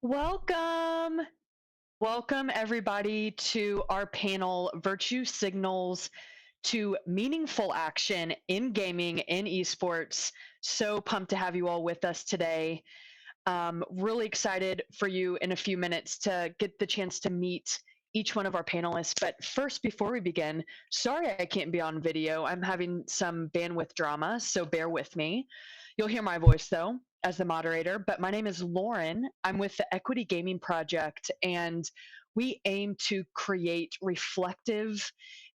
Welcome. Welcome, everybody, to our panel, Virtue Signals to Meaningful Action in Gaming in Esports. So pumped to have you all with us today. Really excited for you in a few minutes to get the chance to meet each one of our panelists. But first, before we begin, sorry I can't be on video. I'm having some bandwidth drama, so bear with me. You'll hear my voice though as the moderator, but my name is Lauren. I'm with the Equity Gaming Project, and we aim to create reflective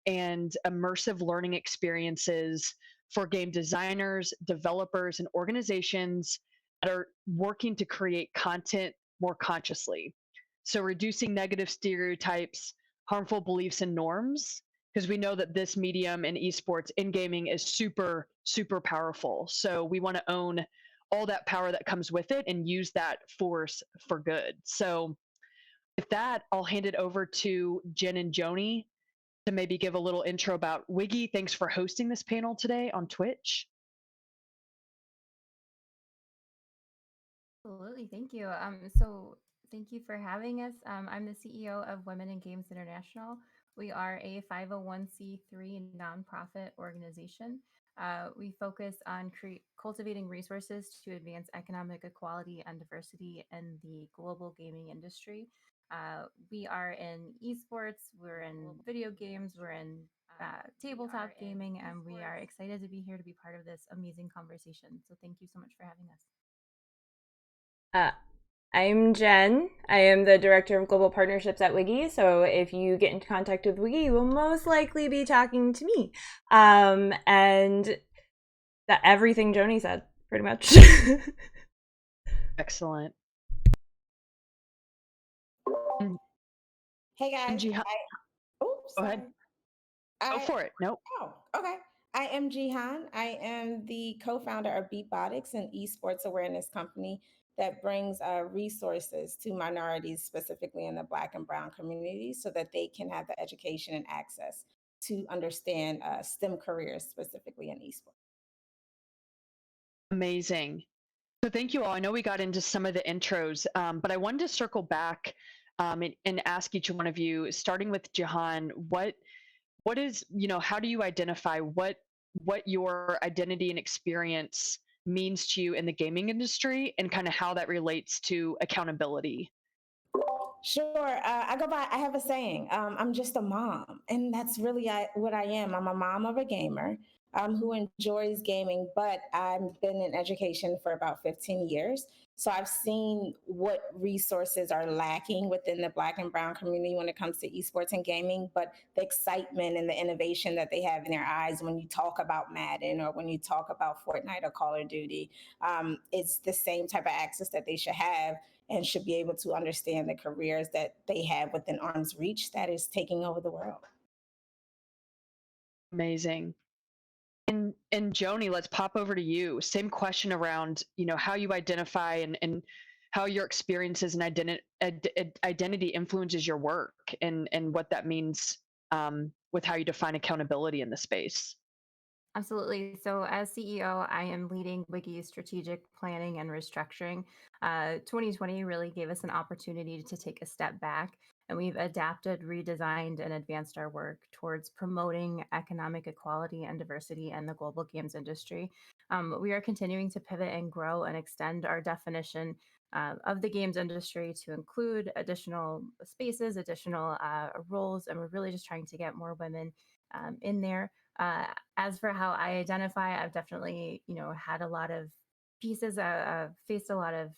and immersive learning experiences for game designers, developers, and organizations that are working to create content more consciously. So, reducing negative stereotypes, harmful beliefs, and norms, because we know that this medium in esports, in gaming, is super, super powerful. So, we want to own all that power that comes with it and use that force for good. So, with that, I'll hand it over to Jen and Joni to maybe give a little intro about Wiggy. Thanks for hosting this panel today on Twitch. Absolutely, thank you. So thank you for having us. I'm the CEO of Women in Games International. We are a 501c3 nonprofit organization. We focus on cultivating resources to advance economic equality and diversity in the global gaming industry. We are in esports, we're in video games, we're in tabletop gaming, and we are excited to be here to be part of this amazing conversation. So thank you so much for having us. Uh, I'm Jen. I am the Director of Global Partnerships at Wiggy. So if you get into contact with Wiggy, you will most likely be talking to me. And that everything Joni said, pretty much. Excellent. Hey guys. Jihan, Oh, go sorry. ahead. Go for it. Nope. Okay. I am Jihan. I am the co-founder of BeatBotics, an esports awareness company that brings resources to minorities, specifically in the Black and Brown communities, so that they can have the education and access to understand STEM careers, specifically in esports. Amazing. So thank you all. I know we got into some of the intros, but I wanted to circle back and ask each one of you, starting with Jahan, what is, how do you identify what your identity and experience means to you in the gaming industry and kind of how that relates to accountability? Sure. I have a saying. I'm just a mom. And that's really what I am. I'm a mom of a gamer who enjoys gaming, but I've been in education for about 15 years. So I've seen what resources are lacking within the Black and Brown community when it comes to esports and gaming, but the excitement and the innovation that they have in their eyes when you talk about Madden or when you talk about Fortnite or Call of Duty, it's the same type of access that they should have and should be able to understand the careers that they have within arm's reach that is taking over the world. Amazing. And Joni, let's pop over to you. Same question around, how you identify and how your experiences and identity influences your work and what that means with how you define accountability in the space. Absolutely. So, as CEO, I am leading Wiki's strategic planning and restructuring. 2020 really gave us an opportunity to take a step back, and we've adapted, redesigned, and advanced our work towards promoting economic equality and diversity in the global games industry. We are continuing to pivot and grow and extend our definition of the games industry to include additional spaces, additional roles, and we're really just trying to get more women in there. As for how I identify, I've definitely, had a lot of pieces, faced a lot of,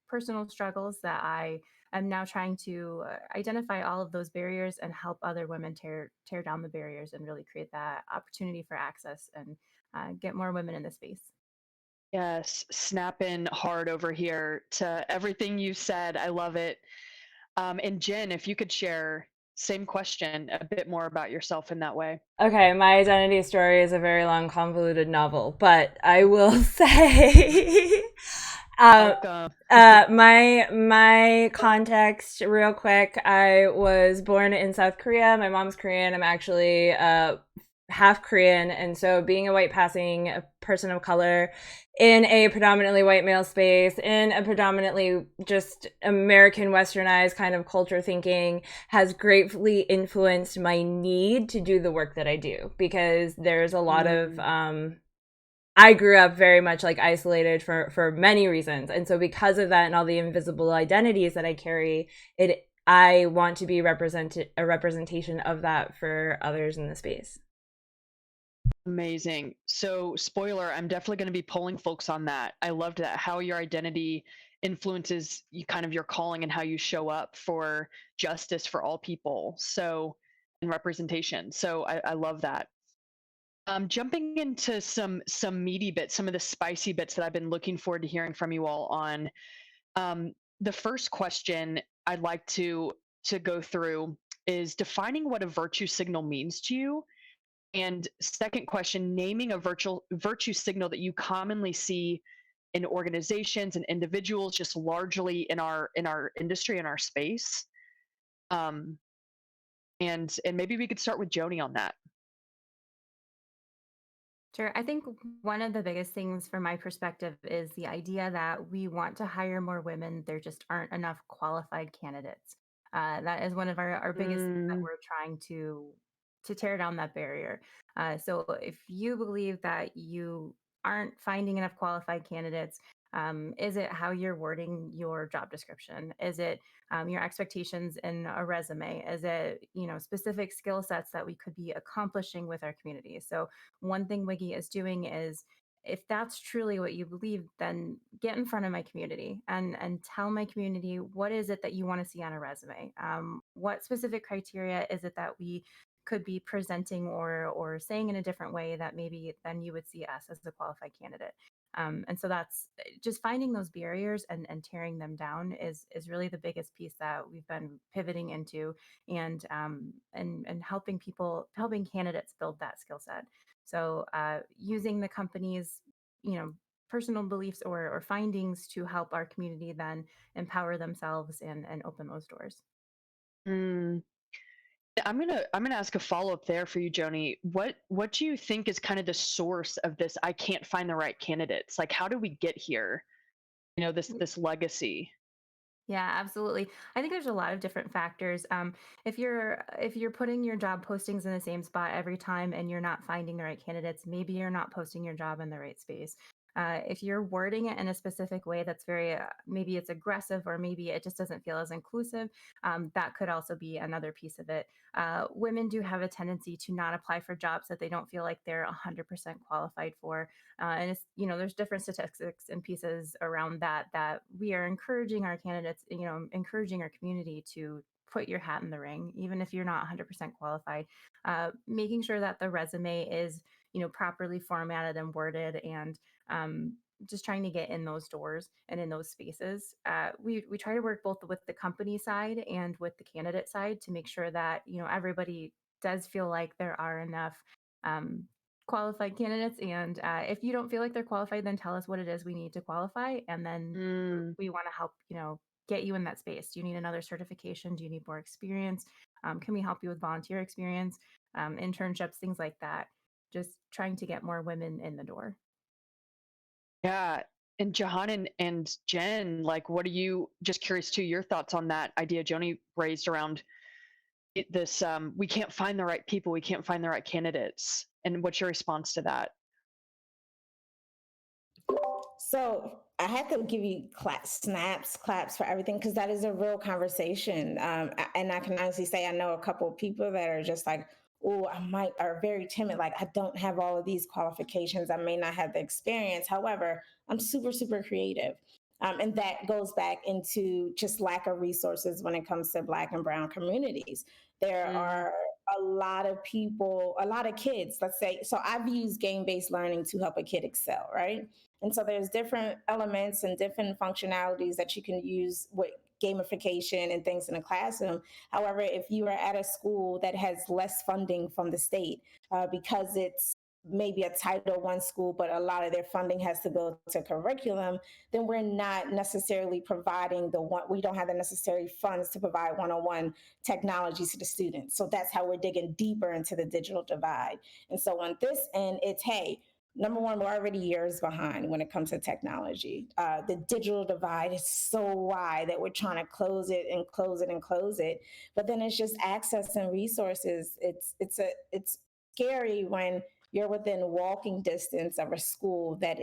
personal struggles that I am now trying to identify all of those barriers and help other women tear down the barriers and really create that opportunity for access and get more women in the space. Yes, snap in hard over here to everything you said. I love it. And Jen, if you could share, same question, a bit more about yourself in that way. Okay, my identity story is a very long, convoluted novel, but I will say, Welcome. my context, real quick. I was born in South Korea. My mom's Korean. I'm actually half Korean, and so being a white passing a person of color in a predominantly white male space, in a predominantly just American westernized kind of culture thinking, has greatly influenced my need to do the work that I do, because there's a lot of I grew up very much like isolated for many reasons, and so because of that and all the invisible identities that I carry, I want to be a representation of that for others in the space. Amazing. So, spoiler, I'm definitely going to be polling folks on that. I loved that, how your identity influences you, kind of your calling, and how you show up for justice for all people. So, and representation. So, I love that. Jumping into some meaty bits, some of the spicy bits that I've been looking forward to hearing from you all on. The first question I'd like to go through is defining what a virtue signal means to you. And second question, naming a virtue signal that you commonly see in organizations and individuals, just largely in our industry, in our space. Um, and maybe we could start with Joni on that. Sure. I think one of the biggest things from my perspective is the idea that we want to hire more women. There just aren't enough qualified candidates. That is one of our biggest things that Mm, we're trying to tear down that barrier. So if you believe that you aren't finding enough qualified candidates, is it how you're wording your job description? Is it your expectations in a resume? Is it, specific skill sets that we could be accomplishing with our community? So one thing Wiggy is doing is, if that's truly what you believe, then get in front of my community and tell my community, what is it that you want to see on a resume? What specific criteria is it that we could be presenting or saying in a different way that maybe then you would see us as a qualified candidate? And so that's just finding those barriers and tearing them down is really the biggest piece that we've been pivoting into, and helping candidates build that skill set. So using the company's, you know, personal beliefs or findings to help our community then empower themselves and open those doors. mm. I'm gonna ask a follow up there for you, Joni. What do you think is kind of the source of this? I can't find the right candidates. Like, how do we get here? This legacy. Yeah, absolutely. I think there's a lot of different factors. If you're putting your job postings in the same spot every time and you're not finding the right candidates, maybe you're not posting your job in the right space. If you're wording it in a specific way that's very maybe it's aggressive or maybe it just doesn't feel as inclusive, that could also be another piece of it. Women do have a tendency to not apply for jobs that they don't feel like they're 100% qualified for, and it's, there's different statistics and pieces around that we are encouraging our candidates, encouraging our community to put your hat in the ring, even if you're not 100% qualified. Making sure that the resume is, properly formatted and worded, and just trying to get in those doors and in those spaces. We try to work both with the company side and with the candidate side to make sure that, everybody does feel like there are enough um, qualified candidates. And if you don't feel like they're qualified, then tell us what it is we need to qualify, and then Mm, we want to help, get you in that space. Do you need another certification? Do you need more experience? Can we help you with volunteer experience, internships, things like that? Just trying to get more women in the door. yeah. And Jahan and Jen, like, what are you, just curious too, your thoughts on that idea Joni raised around this? We can't find the right people, we can't find the right candidates. And what's your response to that? So I have to give you claps for everything, because that is a real conversation. And I can honestly say I know a couple of people that are just like, oh, are very timid. Like, I don't have all of these qualifications. I may not have the experience. However, I'm super, super creative. And that goes back into just lack of resources when it comes to Black and Brown communities. There Mm, are a lot of people, a lot of kids, let's say. So I've used game based learning to help a kid excel, right? And so there's different elements and different functionalities that you can use with gamification and things in the classroom. However, if you are at a school that has less funding from the state, because it's maybe a Title I school, but a lot of their funding has to go to curriculum, then we're not necessarily providing we don't have the necessary funds to provide one-on-one technology to the students. So that's how we're digging deeper into the digital divide. And so on this end, it's, hey, number one, we're already years behind when it comes to technology. The digital divide is so wide that we're trying to close it and close it and close it. But then it's just access and resources. It's scary when you're within walking distance of a school that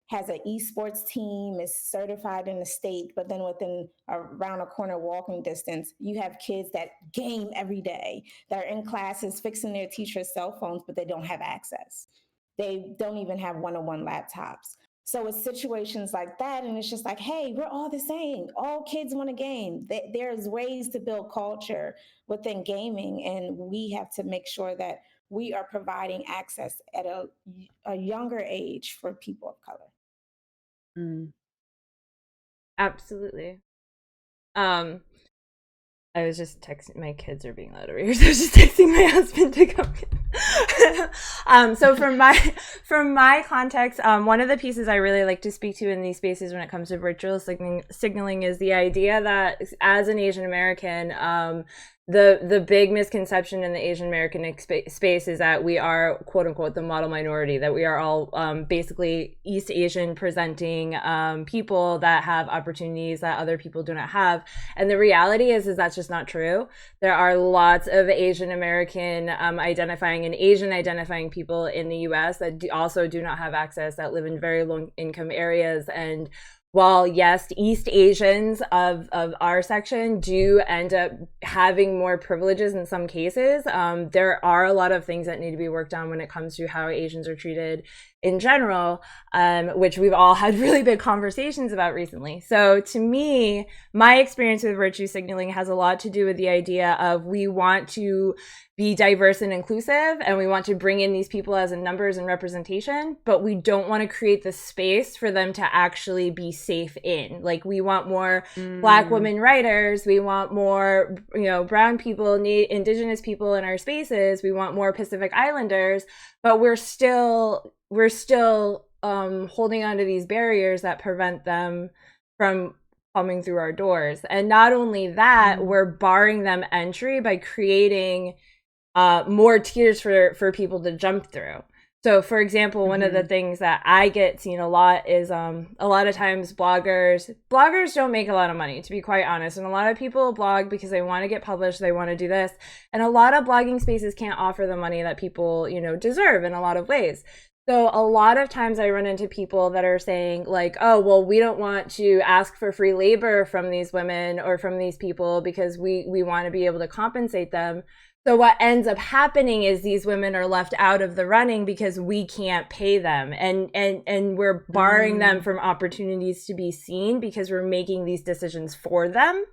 has an esports team, is certified in the state, but then within around a corner walking distance, you have kids that game every day, that are in classes fixing their teachers' cell phones, but they don't have access. They don't even have one-on-one laptops. So it's situations like that, and it's just like, hey, we're all the same. All kids want to game. There's ways to build culture within gaming, and we have to make sure that we are providing access at a younger age for people of color. Absolutely. I was just texting, my kids are being loud over here, so I was just texting my husband to come in. So from my context, one of the pieces I really like to speak to in these spaces when it comes to virtual signaling is the idea that as an Asian American, the big misconception in the Asian American space is that we are, quote unquote, the model minority, that we are all basically East Asian presenting people that have opportunities that other people do not have. And the reality is that's just not true. There are lots of Asian American identifying and Asian identifying people in the US that also do not have access, that live in very low income areas. And while yes, East Asians of our section do end up having more privileges in some cases, there are a lot of things that need to be worked on when it comes to how Asians are treated in general, which we've all had really big conversations about recently. So to me, my experience with virtue signaling has a lot to do with the idea of we want to be diverse and inclusive, and we want to bring in these people as in numbers and representation, but we don't want to create the space for them to actually be safe in. Like, we want more Black women writers, we want more, brown people, indigenous people in our spaces, we want more Pacific Islanders, but we're still holding on to these barriers that prevent them from coming through our doors. And not only that, we're barring them entry by creating more tiers for people to jump through. So, for example, one of the things that I get seen a lot is a lot of times bloggers don't make a lot of money, to be quite honest. And a lot of people blog because they want to get published, they want to do this. And a lot of blogging spaces can't offer the money that people, deserve in a lot of ways. So a lot of times I run into people that are saying like, oh, well, we don't want to ask for free labor from these women or from these people because we want to be able to compensate them. So what ends up happening is these women are left out of the running because we can't pay them, and we're barring them from opportunities to be seen because we're making these decisions for them.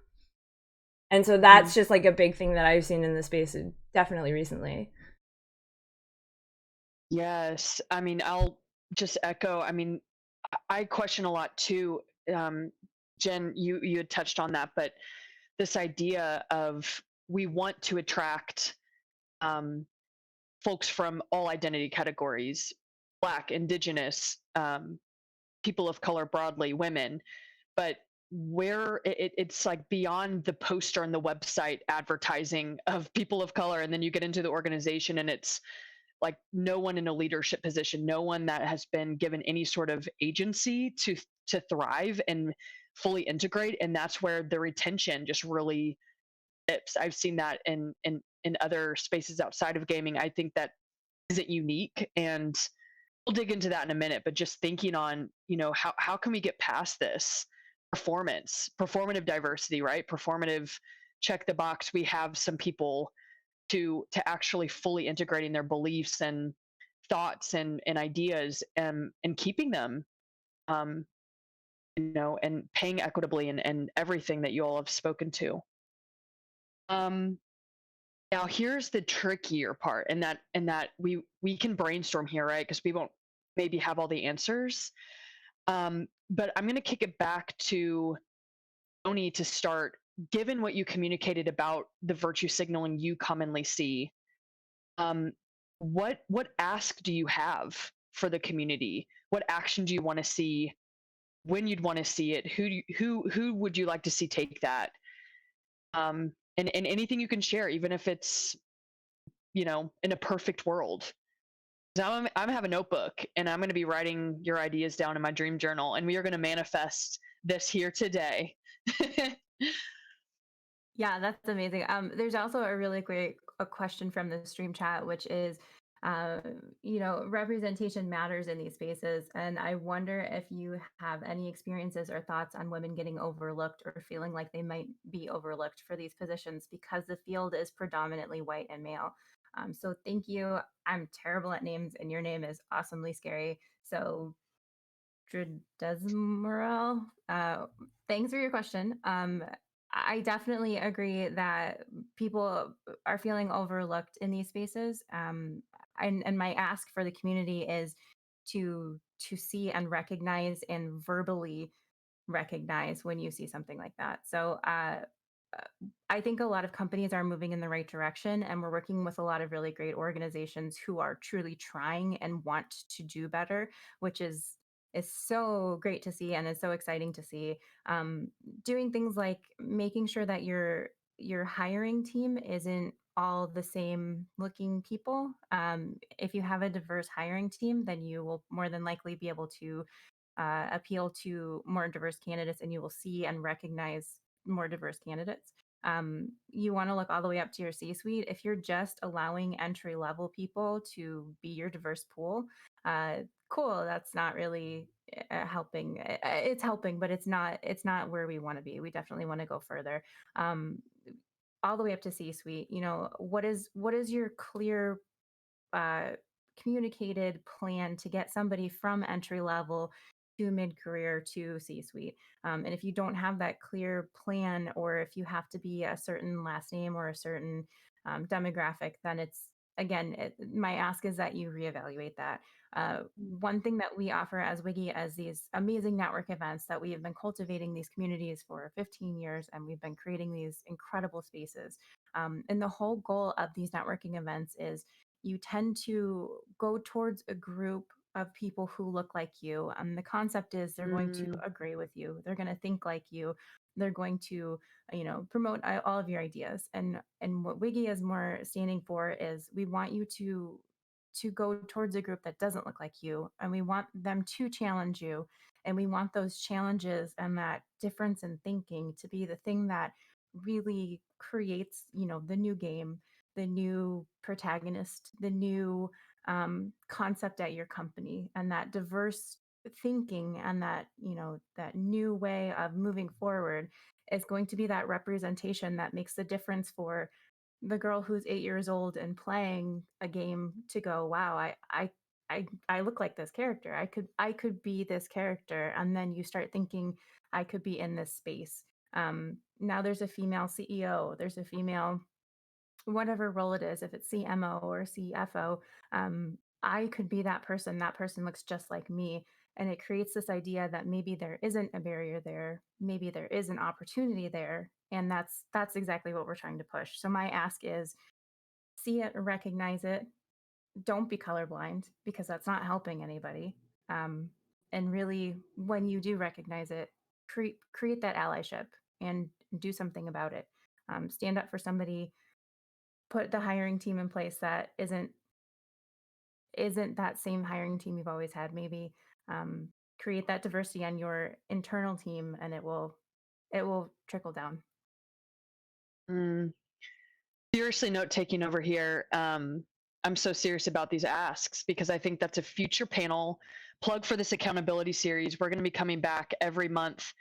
And so that's just like a big thing that I've seen in the space definitely recently. Yes. I mean, I'll just echo. I mean, I question a lot too. Jen, you had touched on that, but this idea of we want to attract folks from all identity categories, Black, Indigenous, people of color broadly, women, but where it's like beyond the poster and the website advertising of people of color, and then you get into the organization and it's like no one in a leadership position, no one that has been given any sort of agency to thrive and fully integrate, and that's where the retention just really dips. I've seen that in other spaces outside of gaming. I think that isn't unique, and we'll dig into that in a minute, but just thinking on, how can we get past this performative diversity, right? Performative, check the box, we have some people to actually fully integrating their beliefs and thoughts and ideas, and keeping them, and paying equitably, and everything that you all have spoken to. Now here's the trickier part, and that we can brainstorm here, right? Because we won't maybe have all the answers. But I'm going to kick it back to Tony to start. Given what you communicated about the virtue signaling you commonly see, what ask do you have for the community? What action do you want to see? When you'd want to see it? Who would you like to see take that? And anything you can share, even if it's, in a perfect world. So I'm have a notebook and I'm going to be writing your ideas down in my dream journal, and we are going to manifest this here today. Yeah, that's amazing. There's also a really great a question from the stream chat, which is, uh, representation matters in these spaces, and I wonder if you have any experiences or thoughts on women getting overlooked or feeling like they might be overlooked for these positions because the field is predominantly white and male. So thank you. I'm terrible at names, and your name is awesomely scary. So Desmoral. Thanks for your question. I definitely agree that people are feeling overlooked in these spaces. And my ask for the community is to see and recognize and verbally recognize when you see something like that. So I think a lot of companies are moving in the right direction, and we're working with a lot of really great organizations who are truly trying and want to do better, which is so great to see and is so exciting to see. Doing things like making sure that your hiring team isn't all the same looking people. If you have a diverse hiring team, then you will more than likely be able to appeal to more diverse candidates, and you will see and recognize more diverse candidates. You want to look all the way up to your C suite. If you're just allowing entry level people to be your diverse pool, cool. That's not really helping. It's helping, but it's not where we want to be. We definitely want to go further. Um, all the way up to C suite. What is your clear uh, communicated plan to get somebody from entry level to mid career to C suite. And if you don't have that clear plan, or if you have to be a certain last name or a certain demographic, then my ask is that you reevaluate that. One thing that we offer as Wiggy, as these amazing network events, that we have been cultivating these communities for 15 years, and we've been creating these incredible spaces. And the whole goal of these networking events is you tend to go towards a group of people who look like you. The concept is they're going to agree with you. They're going to think like you. They're going to, promote all of your ideas. And what Wiggy is more standing for is we want you to go towards a group that doesn't look like you, and we want them to challenge you, and we want those challenges and that difference in thinking to be the thing that really creates, the new game, the new protagonist, the new concept at your company, and that diverse thinking, and that new way of moving forward is going to be that representation that makes the difference for the girl who's 8 years old and playing a game to go, wow, I look like this character. I could be this character. And then you start thinking, I could be in this space. Now there's a female CEO, there's a female, whatever role it is, if it's CMO or CFO, I could be that person. That person looks just like me. And it creates this idea that maybe there isn't a barrier there, maybe there is an opportunity there. And that's exactly what we're trying to push. So my ask is, see it, recognize it. Don't be colorblind, because that's not helping anybody. Um, and really, when you do recognize it, create that allyship and do something about it. Stand up for somebody, put the hiring team in place that isn't that same hiring team you've always had. Maybe create that diversity on your internal team, and it will trickle down. Mm. Seriously, note taking over here. I'm so serious about these asks because I think that's a future panel plug for this accountability series. We're going to be coming back every month,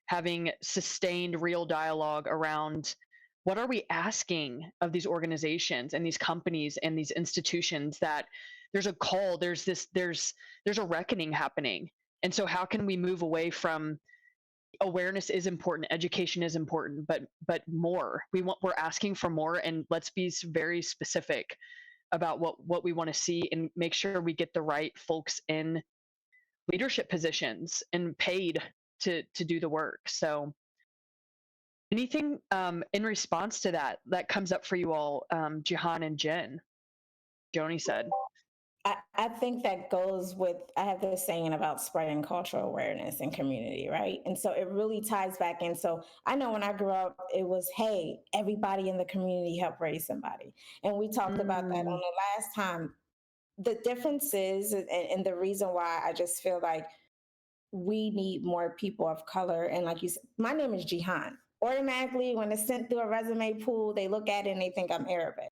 having sustained real dialogue around what are we asking of these organizations and these companies and these institutions, that there's a call, there's a reckoning happening. And so how can we move away from awareness is important, education is important, but more, we're asking for more, and let's be very specific about what we want to see, and make sure we get the right folks in leadership positions and paid to do the work. So anything in response to that comes up for you all, Jihan and Jen? Joni said. I think that goes with, I have this saying about spreading cultural awareness and community, right? And so it really ties back in. So I know when I grew up, it was, hey, everybody in the community help raise somebody. And we talked about that on Mm, the last time. The difference is, and the reason why I just feel like we need more people of color. And like you said, my name is Jihan. Automatically, when it's sent through a resume pool, they look at it and they think I'm Arabic.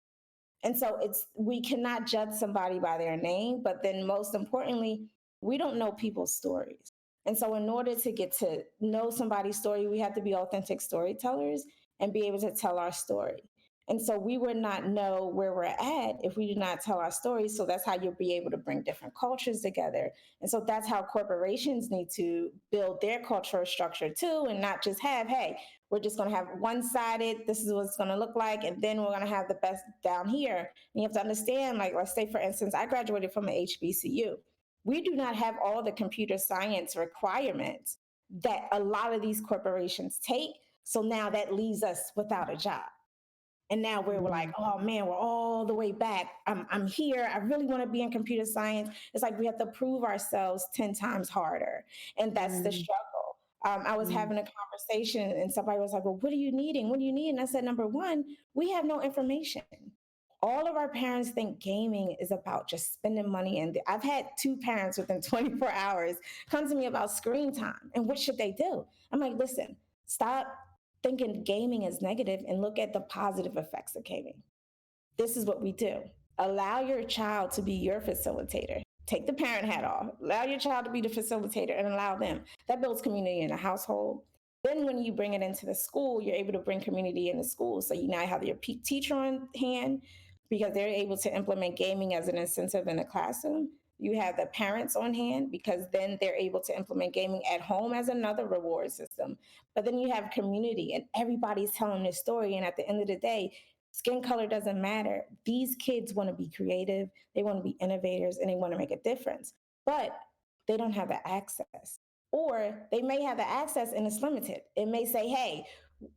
And so we cannot judge somebody by their name, but then most importantly, we don't know people's stories. And so in order to get to know somebody's story, we have to be authentic storytellers and be able to tell our story. And so we would not know where we're at if we do not tell our stories. So that's how you'll be able to bring different cultures together. And so that's how corporations need to build their cultural structure too, and not just have, hey, we're just going to have one-sided, this is what it's going to look like, and then we're going to have the best down here. And you have to understand, like, let's say, for instance, I graduated from an HBCU. We do not have all the computer science requirements that a lot of these corporations take. So now that leaves us without a job. And now we're like, mm, oh man, we're all the way back. I'm here. I really want to be in computer science. It's like we have to prove ourselves 10 times harder. And that's the mm, struggle. I was mm, having a conversation and somebody was like, well, what are you needing? What do you need? And I said, number one, we have no information. All of our parents think gaming is about just spending money. And I've had two parents within 24 hours come to me about screen time and what should they do? I'm like, listen, stop thinking gaming is negative and look at the positive effects of gaming. This is what we do. Allow your child to be your facilitator. Take the parent hat off. Allow your child to be the facilitator and allow them. That builds community in the household. Then when you bring it into the school, you're able to bring community in the school. So you now have your teacher on hand because they're able to implement gaming as an incentive in the classroom. You have the parents on hand because then they're able to implement gaming at home as another reward system. But then you have community and everybody's telling their story. And at the end of the day, skin color doesn't matter. These kids want to be creative, they want to be innovators, and they want to make a difference. But they don't have the access. Or they may have the access and it's limited. It may say, hey,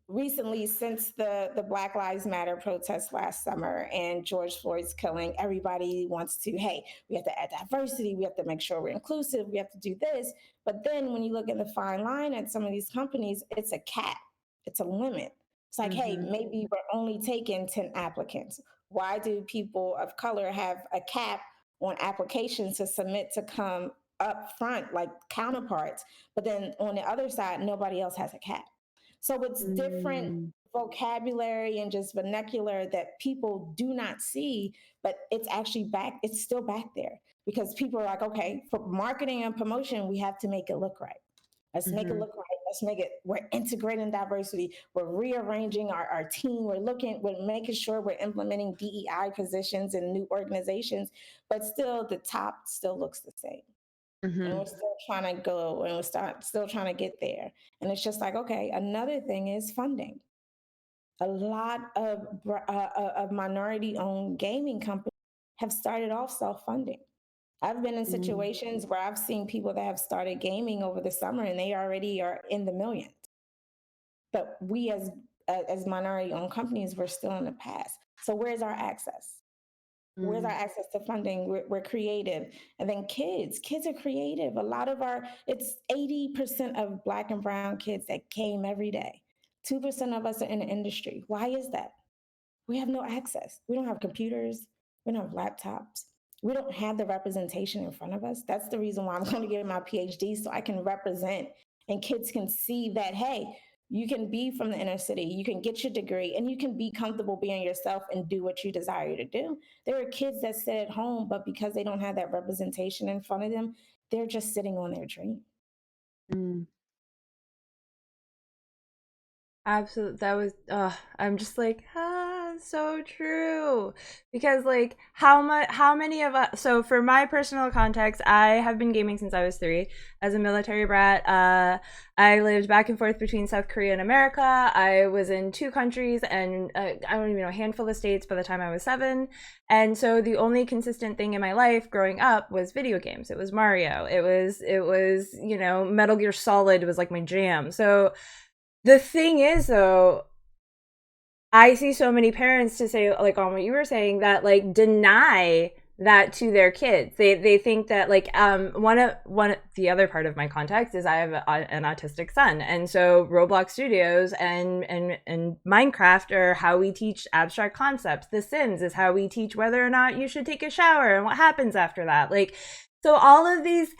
recently, since the Black Lives Matter protests last summer and George Floyd's killing, everybody wants to, hey, we have to add diversity, we have to make sure we're inclusive, we have to do this. But then when you look at the fine line at some of these companies, it's a cap, it's a limit. It's like, hey, mhm, maybe we're only taking 10 applicants. Why do people of color have a cap on applications to submit to come up front like counterparts? But then on the other side, nobody else has a cap. So it's different mm, vocabulary and just vernacular that people do not see, but it's actually back, it's still back there because people are like, okay, for marketing and promotion, we have to make it look right. Let's make it mhm, look right. Let's make it, we're integrating diversity. We're rearranging our team. We're making sure we're implementing DEI positions in new organizations, but still the top still looks the same. And mhm, we're still trying to go and still trying to get there. And it's just like, okay, another thing is funding. A lot of minority owned gaming companies have started off self funding. I've been in mm, situations where I've seen people that have started gaming over the summer and they already are in the millions. But we as minority owned companies, we're still in the past. So where's our access? Where's our mm, access to funding? We're creative. And then kids are creative. A lot of it's 80% of Black and brown kids that game every day. 2% of us are in the industry. Why is that? We have no access. We don't have computers. We don't have laptops. We don't have the representation in front of us. That's the reason why I'm going to get my PhD so I can represent and kids can see that, hey, you can be from the inner city, you can get your degree, and you can be comfortable being yourself and do what you desire to do. There are kids that sit at home, but because they don't have that representation in front of them, they're just sitting on their dream. mm, Absolutely. That was, I'm just like, so true. Because like how many of us, so for my personal context, I have been gaming since I was 3 as a military brat. I lived back and forth between South Korea and America. I was in 2 countries and I don't even know, a handful of states by the time I was 7. And so the only consistent thing in my life growing up was video games. It was Mario. It was, Metal Gear Solid was like my jam. So the thing is, though, I see so many parents, to say, like, on what you were saying, that like deny that to their kids. They think that, like, one the other part of my context is I have an autistic son, and so Roblox Studios and Minecraft are how we teach abstract concepts. The Sims is how we teach whether or not you should take a shower and what happens after that. Like, so all of these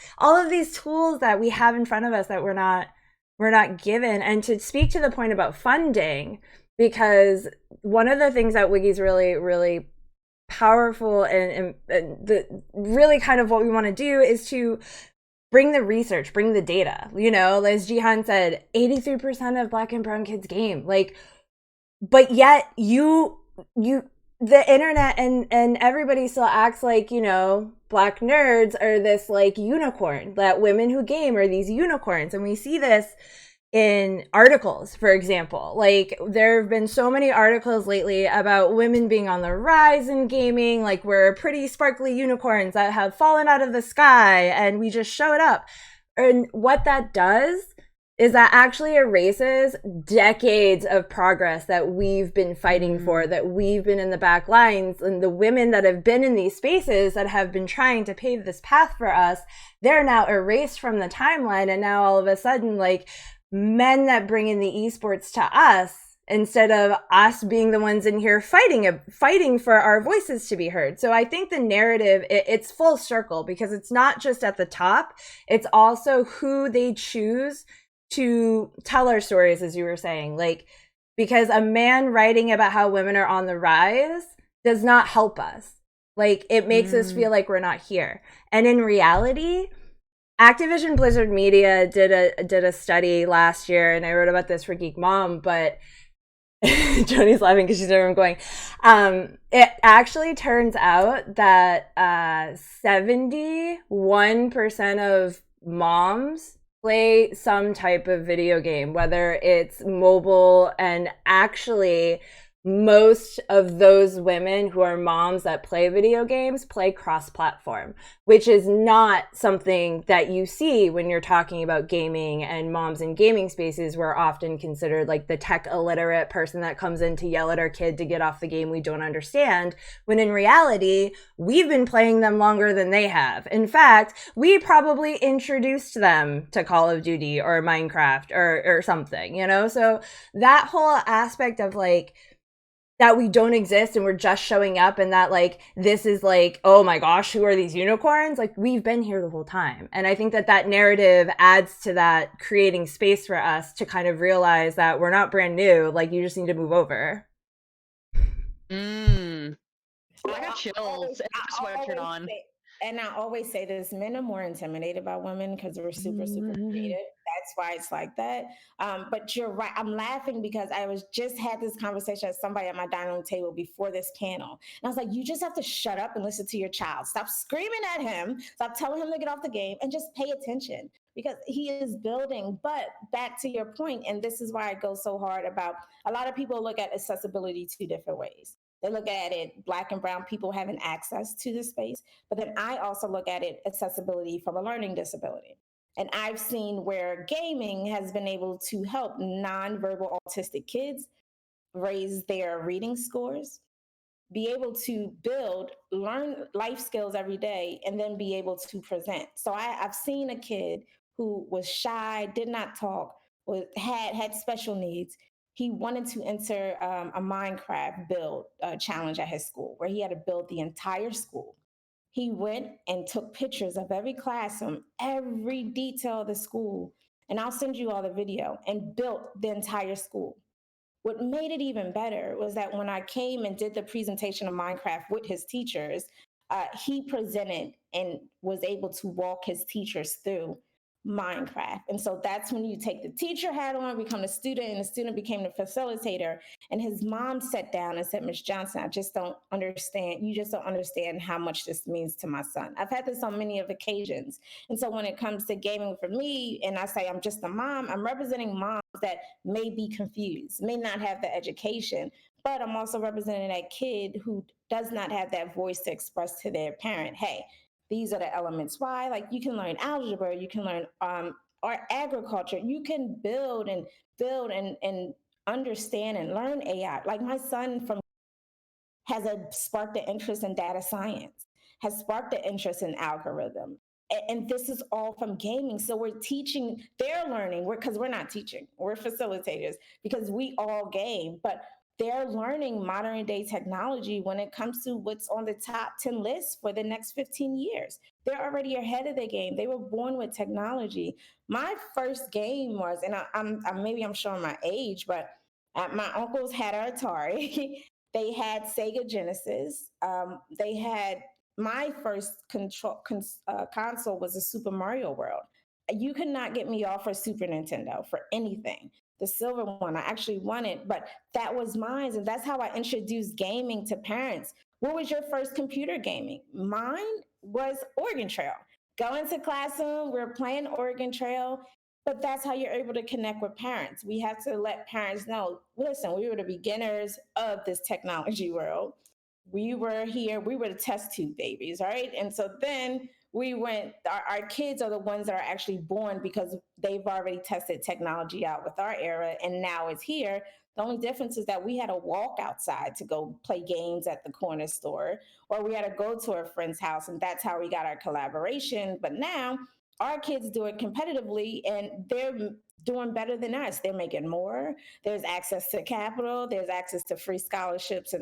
tools that we have in front of us that we're not given. And to speak to the point about funding, because one of the things that Wiggy's really, really powerful and the really kind of what we want to do is to bring the research, bring the data. You know, as Jihan said, 83% of Black and brown kids game. Like, but yet the internet and everybody still acts like, you know, Black nerds are this like unicorn, that women who game are these unicorns. And we see this in articles, for example. Like, there have been so many articles lately about women being on the rise in gaming, like we're pretty sparkly unicorns that have fallen out of the sky and we just showed up. And what that does is that actually erases decades of progress that we've been fighting for, that we've been in the back lines, and the women that have been in these spaces that have been trying to pave this path for us, they're now erased from the timeline. And now all of a sudden, like, men that bring in the esports to us, instead of us being the ones in here fighting for our voices to be heard. So I think the narrative, it's full circle, because it's not just at the top, it's also who they choose to tell our stories, as you were saying. Like, because a man writing about how women are on the rise does not help us. Like, it makes us feel like we're not here. And in reality, Activision Blizzard Media did a study last year, and I wrote about this for Geek Mom, but Joni's laughing because she's everyone going. It actually turns out that 71% of moms play some type of video game, whether it's mobile, and actually most of those women who are moms that play video games play cross-platform, which is not something that you see when you're talking about gaming. And moms in gaming spaces were often considered like the tech illiterate person that comes in to yell at our kid to get off the game we don't understand, when in reality, we've been playing them longer than they have. In fact, we probably introduced them to Call of Duty or Minecraft or something, you know? So that whole aspect of like, that we don't exist and we're just showing up, and that like this is like, oh my gosh, who are these unicorns? Like, we've been here the whole time. And I think that narrative adds to that, creating space for us to kind of realize that we're not brand new. Like, you just need to move over. I got chills. I just sweatshirt on. And I always say this: men are more intimidated by women because we're super creative. That's why it's like that. But you're right. I'm laughing because I just had this conversation with somebody at my dining room table before this panel. And I was like, you just have to shut up and listen to your child. Stop screaming at him. Stop telling him to get off the game, and just pay attention, because he is building. But back to your point, and this is why I go so hard about, a lot of people look at accessibility two different ways. They look at it, Black and brown people having access to the space. But then I also look at it, accessibility from a learning disability. And I've seen where gaming has been able to help nonverbal autistic kids raise their reading scores, be able to learn life skills every day, and then be able to present. So I've seen a kid who was shy, did not talk, had special needs. He wanted to enter a Minecraft build challenge at his school, where he had to build the entire school. He went and took pictures of every classroom, every detail of the school, and I'll send you all the video, and built the entire school. What made it even better was that when I came and did the presentation of Minecraft with his teachers, he presented and was able to walk his teachers through Minecraft. And so that's when you take the teacher hat on, become a student, and the student became the facilitator. And his mom sat down and said, Miss Johnson, I just don't understand. You just don't understand how much this means to my son. I've had this on many of occasions. And so when it comes to gaming for me, and I say I'm just a mom, I'm representing moms that may be confused, may not have the education, but I'm also representing that kid who does not have that voice to express to their parent, hey, these are the elements. Why? Like, you can learn algebra, you can learn art, agriculture, you can build and understand and learn AI. Like my son from has sparked the interest in data science, has sparked the interest in algorithm. And this is all from gaming. So we're teaching, they're learning, because we're not teaching, we're facilitators because we all game, but they're learning modern day technology when it comes to what's on the top 10 list for the next 15 years. They're already ahead of the game. They were born with technology. My first game was, and maybe I'm showing my age, but my uncles had an Atari. They had Sega Genesis. They had my first console was a Super Mario World. You could not get me off for Super Nintendo for anything. The silver one, I actually won it, but that was mine. And that's how I introduced gaming to parents. What was your first computer gaming? Mine was Oregon Trail. Going to classroom, we're playing Oregon Trail, but that's how you're able to connect with parents. We have to let parents know, listen, we were the beginners of this technology world. We were here, we were the test tube babies, right? And so then we went, our kids are the ones that are actually born because they've already tested technology out with our era, and now it's here. The only difference is that we had to walk outside to go play games at the corner store, or we had to go to a friend's house, and that's how we got our collaboration. But now our kids do it competitively, and they're doing better than us. They're making more. There's access to capital. There's access to free scholarships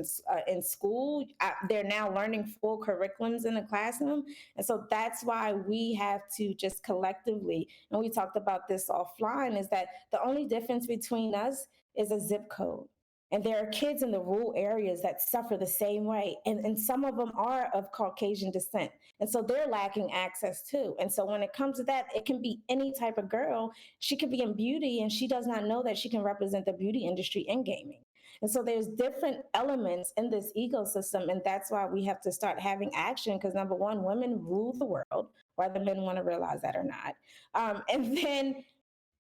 in school. They're now learning full curriculums in the classroom. And so that's why we have to just collectively, and we talked about this offline, is that the only difference between us is a zip code. And there are kids in the rural areas that suffer the same way. And some of them are of Caucasian descent. And so they're lacking access too. And so when it comes to that, it can be any type of girl. She could be in beauty and she does not know that she can represent the beauty industry in gaming. And so there's different elements in this ecosystem. And that's why we have to start having action, because number one, women rule the world, whether men want to realize that or not. And then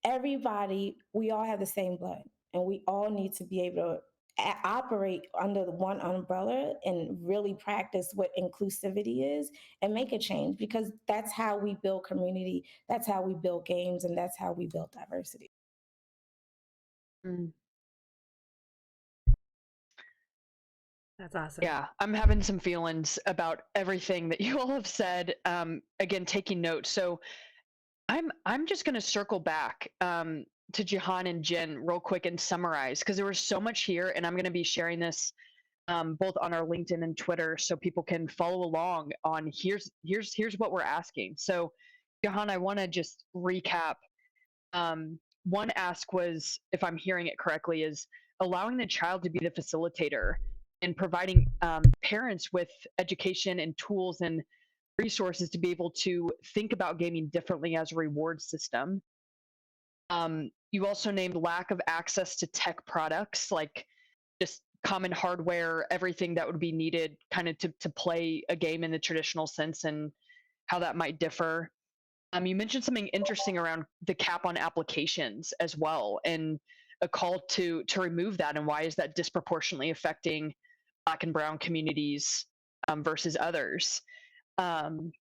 everybody, we all have the same blood, and we all need to be able to operate under the one umbrella and really practice what inclusivity is and make a change, because that's how we build community, that's how we build games, and that's how we build diversity. Mm. That's awesome. Yeah, I'm having some feelings about everything that you all have said. Again, taking notes. So I'm just going to circle back to Jahan and Jen real quick and summarize, because there was so much here, and I'm going to be sharing this both on our LinkedIn and Twitter so people can follow along on here's what we're asking. So Jahan, I want to just recap. One ask was, if I'm hearing it correctly, is allowing the child to be the facilitator and providing parents with education and tools and resources to be able to think about gaming differently as a reward system. You also named lack of access to tech products, like just common hardware, everything that would be needed kind of to play a game in the traditional sense, and how that might differ. You mentioned something interesting around the cap on applications as well, and a call to remove that, and why is that disproportionately affecting Black and Brown communities versus others. And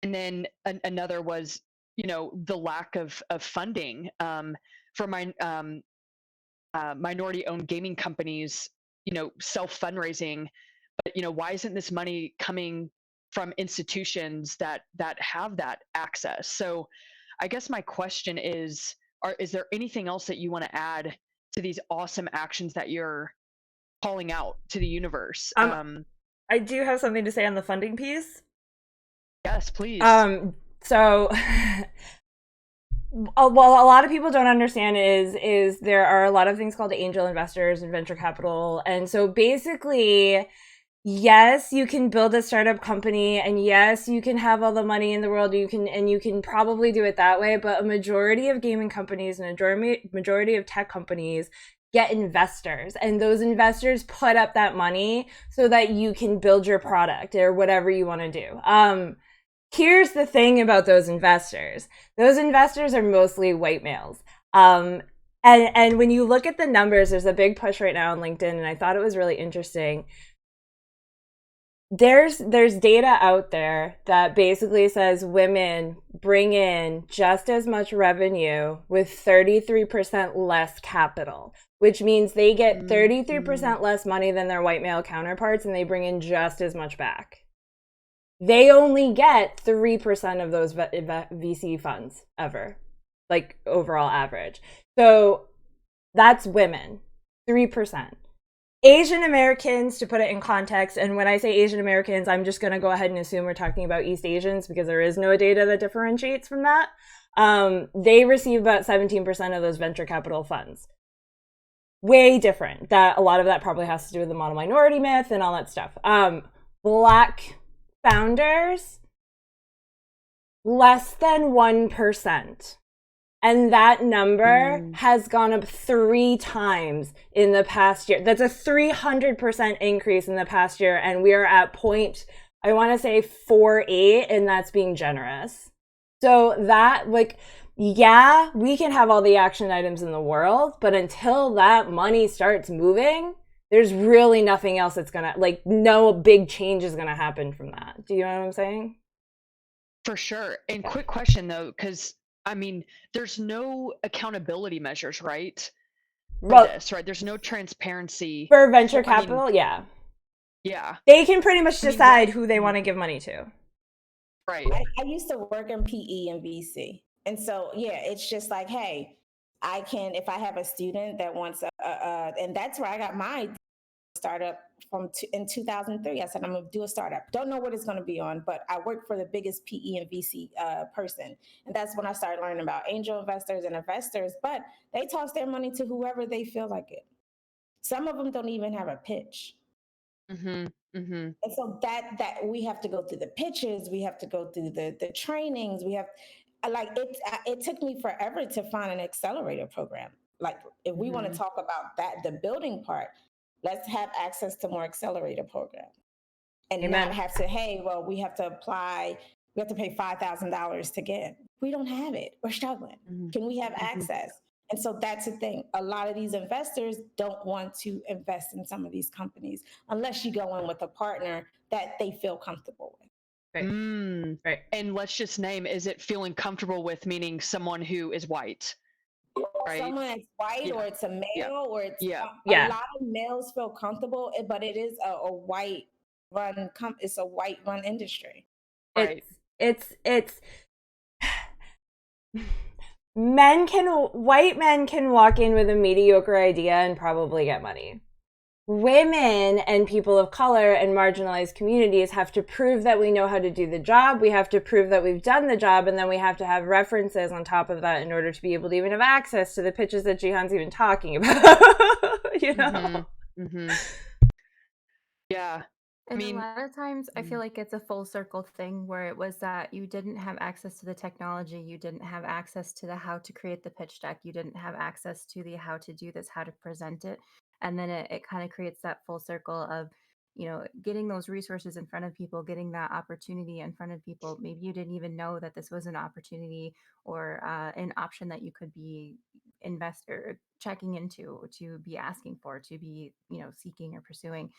then another was, the lack of funding for minority-owned gaming companies, self-fundraising. But why isn't this money coming from institutions that have that access? So I guess my question is there anything else that you want to add to these awesome actions that you're calling out to the universe? I do have something to say on the funding piece. Yes, please. So what a lot of people don't understand is there are a lot of things called angel investors and venture capital. And so basically, yes, you can build a startup company, and yes, you can have all the money in the world. You can probably do it that way. But a majority of gaming companies and a majority of tech companies get investors, and those investors put up that money so that you can build your product or whatever you want to do. Here's the thing about those investors. Those investors are mostly white males. And when you look at the numbers, there's a big push right now on LinkedIn, and I thought it was really interesting. there's data out there that basically says women bring in just as much revenue with 33% less capital, which means they get 33% less money than their white male counterparts, and they bring in just as much back. They only get 3% of those VC funds ever, like overall average. So that's women, 3%. Asian Americans, to put it in context, and when I say Asian Americans, I'm just going to go ahead and assume we're talking about East Asians because there is no data that differentiates from that. They receive about 17% of those venture capital funds. Way different. That a lot of that probably has to do with the model minority myth and all that stuff. Black founders, less than 1%. And that number has gone up 3 times in the past year. That's a 300% increase in the past year. And we are at point, I want to say 4.8, and that's being generous. So that, like, yeah, we can have all the action items in the world, but until that money starts moving, there's really nothing else that's going to, like, no big change is going to happen from that. Do you know what I'm saying? For sure. And quick question though, because I mean, there's no accountability measures, right? For this, right? There's no transparency. For venture capital, yeah. Yeah. They can pretty much decide who they want to give money to. Right. I used to work in PE and VC. And so, yeah, it's just like, hey, I can, if I have a student that wants and that's where I got my startup in 2003. I said, I'm going to do a startup. Don't know what it's going to be on, but I work for the biggest PE and VC person. And that's when I started learning about angel investors and investors, but they toss their money to whoever they feel like it. Some of them don't even have a pitch. And so that we have to go through the pitches, we have to go through the trainings, we have, like, it took me forever to find an accelerator program. Like, if we want to talk about that, the building part, let's have access to more accelerator programs and not have to, hey, well, we have to apply, we have to pay $5,000 to get. We don't have it. We're struggling. Can we have access? And so that's the thing. A lot of these investors don't want to invest in some of these companies unless you go in with a partner that they feel comfortable with. Right. And let's just name, is it feeling comfortable with, meaning someone who is white? Right? Someone that's white, or it's a male, or it's a lot of males feel comfortable, but it is a white run it's a white run industry. Right. It's white men can walk in with a mediocre idea and probably get money. Women and people of color and marginalized communities have to prove that we know how to do the job. We have to prove that we've done the job, and then we have to have references on top of that in order to be able to even have access to the pitches that Jihan's even talking about. You know? Yeah. And a lot of times I feel like it's a full circle thing where it was that you didn't have access to the technology, you didn't have access to the how to create the pitch deck, you didn't have access to the how to do this, how to present it. And then it kind of creates that full circle of, you know, getting those resources in front of people, getting that opportunity in front of people. Maybe you didn't even know that this was an opportunity or an option that you could be investor checking into, to be asking for, to be, you know, seeking or pursuing.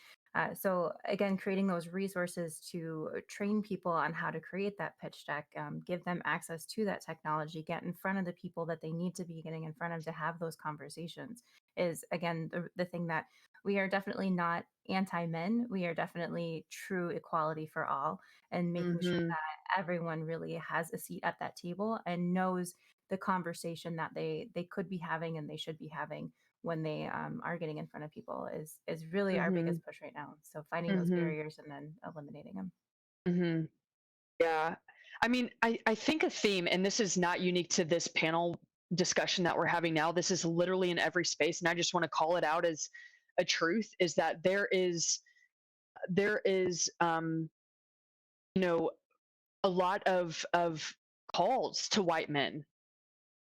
So again, creating those resources to train people on how to create that pitch deck, give them access to that technology, get in front of the people that they need to be getting in front of to have those conversations is, again, the thing that we are definitely not anti-men. We are definitely true equality for all, and making sure that everyone really has a seat at that table and knows the conversation that they could be having and they should be having when they are getting in front of people is really our biggest push right now. So finding those barriers and then eliminating them. Yeah. I mean, I think a theme, and this is not unique to this panel discussion that we're having now, this is literally in every space, and I just want to call it out as a truth, is that there is you know, a lot of calls to white men,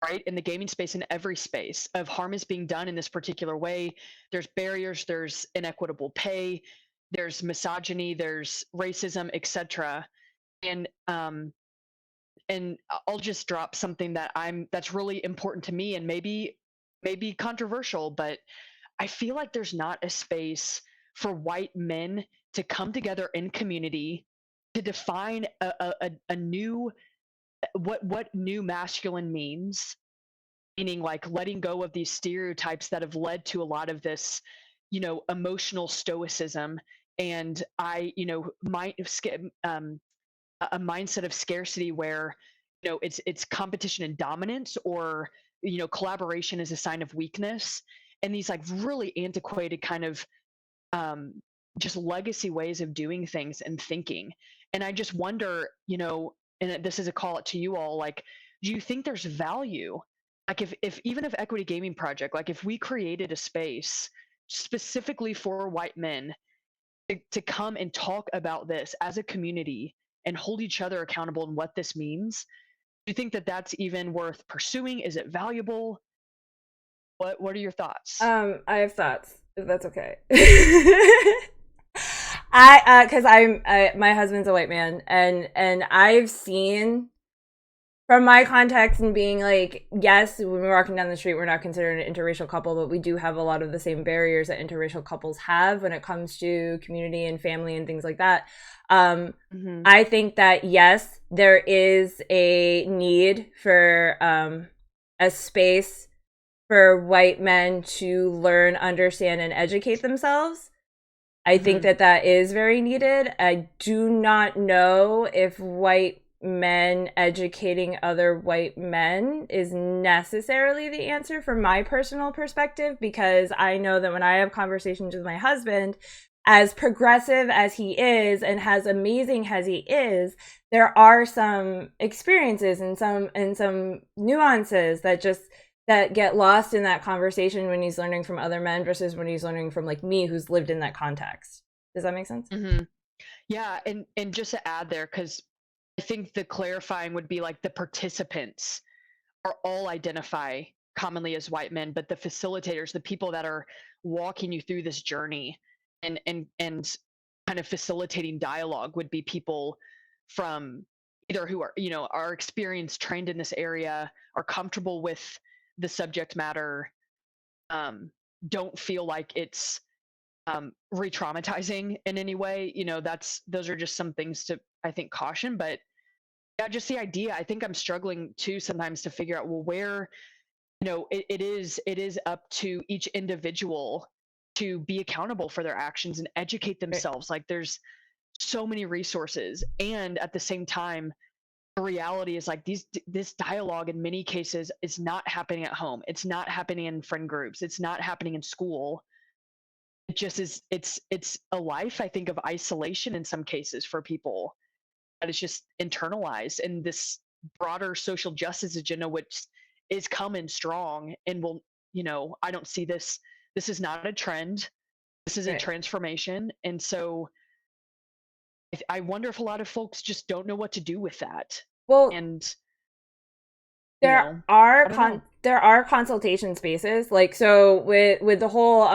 right, in the gaming space, in every space, of harm is being done in this particular way. There's barriers, there's inequitable pay, there's misogyny, there's racism, etc. And I'll just drop something that's really important to me, and maybe controversial, but I feel like there's not a space for white men to come together in community to define a new what new masculine means, meaning like letting go of these stereotypes that have led to a lot of this, emotional stoicism and a mindset of scarcity where it's competition and dominance, or collaboration is a sign of weakness, and these like really antiquated kind of um, just legacy ways of doing things and thinking. And I just wonder, and this is a call out to you all, like, do you think there's value? Like if even if Equity Gaming Project, like if we created a space specifically for white men to come and talk about this as a community and hold each other accountable and what this means, do you think that that's even worth pursuing? Is it valuable? What are your thoughts? I have thoughts, if that's okay. Because my husband's a white man, and I've seen from my context and being like, yes, when we're walking down the street, we're not considered an interracial couple, but we do have a lot of the same barriers that interracial couples have when it comes to community and family and things like that. I think that, yes, there is a need for a space for white men to learn, understand, and educate themselves. I think that is very needed. I do not know if white men educating other white men is necessarily the answer from my personal perspective, because I know that when I have conversations with my husband, as progressive as he is and as amazing as he is, there are some experiences and some nuances that get lost in that conversation when he's learning from other men versus when he's learning from like me, who's lived in that context. Does that make sense? Yeah, and just to add there, because I think the clarifying would be like the participants are all identify commonly as white men, but the facilitators, the people that are walking you through this journey and kind of facilitating dialogue would be people from either who are, are experienced, trained in this area, are comfortable with the subject matter, don't feel like it's re-traumatizing in any way. Those are just some things to, I think, caution. But yeah, just the idea, I think I'm struggling too sometimes to figure out, well, where, it is up to each individual to be accountable for their actions and educate themselves. Like there's so many resources, and at the same time, the reality is like this dialogue in many cases is not happening at home. It's not happening in friend groups. It's not happening in school. It just is. It's a life, I think, of isolation in some cases for people that is just internalized. And this broader social justice agenda, which is coming strong and will, I don't see this. This is not a trend. This is a transformation. And so I wonder if a lot of folks just don't know what to do with that. Well, and there are consultation spaces, like, so with the whole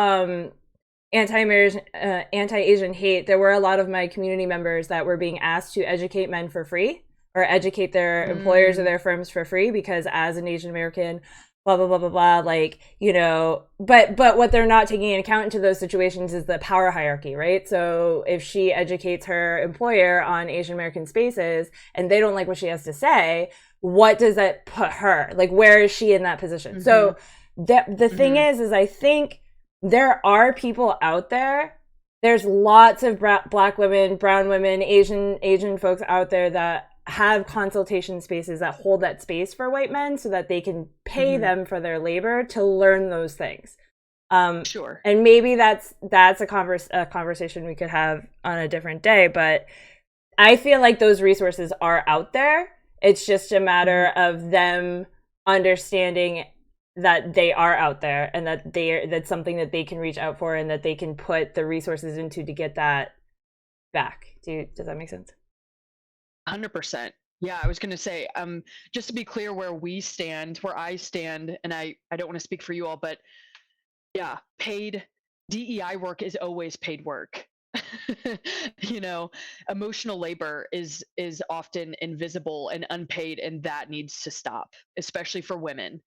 anti-Asian hate, there were a lot of my community members that were being asked to educate men for free, or educate their employers or their firms for free, because as an Asian American, blah blah blah blah blah, like, but what they're not taking into account into those situations is the power hierarchy, right? So if she educates her employer on Asian American spaces and they don't like what she has to say, what does that put her, like, where is she in that position? So the thing is I think there are people out there, there's lots of black women, brown women, Asian folks out there that have consultation spaces that hold that space for white men so that they can pay them for their labor to learn those things. Sure. And maybe that's a conversation we could have on a different day, but I feel like those resources are out there. It's just a matter of them understanding that they are out there, and that that's something that they can reach out for, and that they can put the resources into to get that back. Does that make sense? 100%. Yeah, I was going to say, just to be clear where I stand, and I don't want to speak for you all, but yeah, paid DEI work is always paid work. Emotional labor is often invisible and unpaid, and that needs to stop, especially for women.